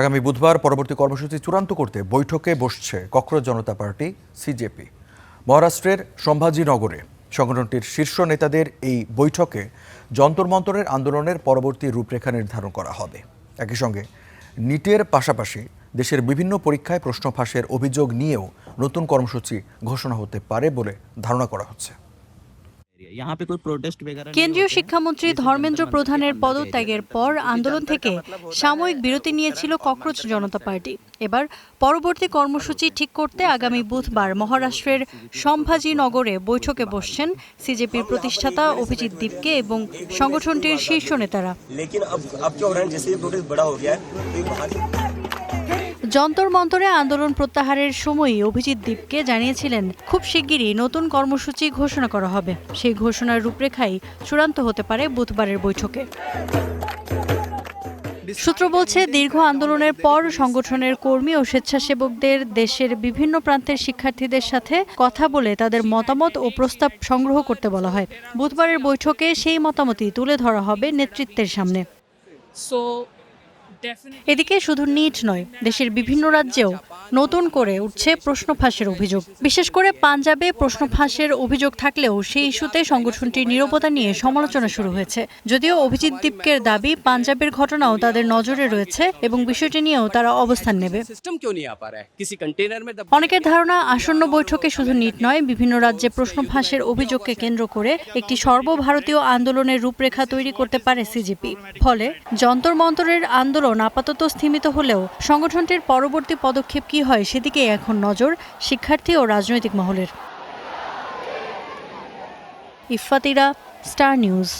আগামী বুধবার পরবর্তী কর্মসূচি চূড়ান্ত করতে বৈঠকে বসছে ককরোচ জনতা পার্টি সিজেপি। মহারাষ্ট্রের সম্ভাজিনগরে সংগঠনটির শীর্ষ নেতাদের এই বৈঠকে যন্তর মন্তরের আন্দোলনের পরবর্তী রূপরেখা নির্ধারণ করা হবে। একই সঙ্গে নিটের পাশাপাশি দেশের বিভিন্ন পরীক্ষায় প্রশ্ন ফাঁসের অভিযোগ নিয়েও নতুন কর্মসূচি ঘোষণা হতে পারে বলে ধারণা করা হচ্ছে। কেন্দ্রীয় শিক্ষামন্ত্রী ধর্মেন্দ্র প্রধানের পদত্যাগের পর আন্দোলন থেকে সাময়িক বিরতি নিয়েছিল ককরোচ জনতা পার্টি। এবার পরবর্তী কর্মসূচি ঠিক করতে আগামী বুধবার মহারাষ্ট্রের সম্ভাজিনগরে বৈঠকে বসছেন সিজেপির প্রতিষ্ঠাতা অভিজিৎ দীপকে এবং সংগঠনটির শীর্ষ নেতারা। যন্তর মন্তরে আন্দোলন প্রত্যাহারের সময়ই অভিজিৎ দীপকে জানিয়েছিলেন খুব শিগগিরই নতুন কর্মসূচি ঘোষণা করা হবে। সেই ঘোষণার রূপরেখাই চূড়ান্ত হতে পারে বুধবারের বৈঠকে। সূত্র বলছে, দীর্ঘ আন্দোলনের পর সংগঠনের কর্মী ও স্বেচ্ছাসেবকদের দেশের বিভিন্ন প্রান্তের শিক্ষার্থীদের সাথে কথা বলে তাদের মতামত ও প্রস্তাব সংগ্রহ করতে বলা হয়। বুধবারের বৈঠকে সেই মতামতই তুলে ধরা হবে নেতৃত্বের সামনে। এদিকে শুধু নিট নয়, দেশের বিভিন্ন রাজ্যেও নতুন করে উঠছে প্রশ্ন ফাঁসের অভিযোগ। বিশেষ করে পাঞ্জাবে প্রশ্ন ফাঁসের অভিযোগ থাকলেও সেই ইস্যুতে সংগঠনটির নীরবতা নিয়ে সমালোচনা শুরু হয়েছে। যদিও অভিজিৎ দীপকের দাবি, পাঞ্জাবের ঘটনাও তাদের নজরে রয়েছে এবং বিষয়টি নিয়েও তারা অবস্থান নেবে। অনেকের ধারণা, আসন্ন বৈঠকে শুধু নিট নয়, বিভিন্ন রাজ্যে প্রশ্ন ফাঁসের অভিযোগকে কেন্দ্র করে একটি সর্বভারতীয় আন্দোলনের রূপরেখা তৈরি করতে পারে সিজেপি। ফলে যন্তর মন্তরের আন্দোলন আপাতত স্থিমিত হলেও সংগঠনটির পরবর্তী পদক্ষেপ কি হয় সেদিকে এখন নজর শিক্ষার্থী ও রাজনৈতিক মহলের। Iffat Ira, star news.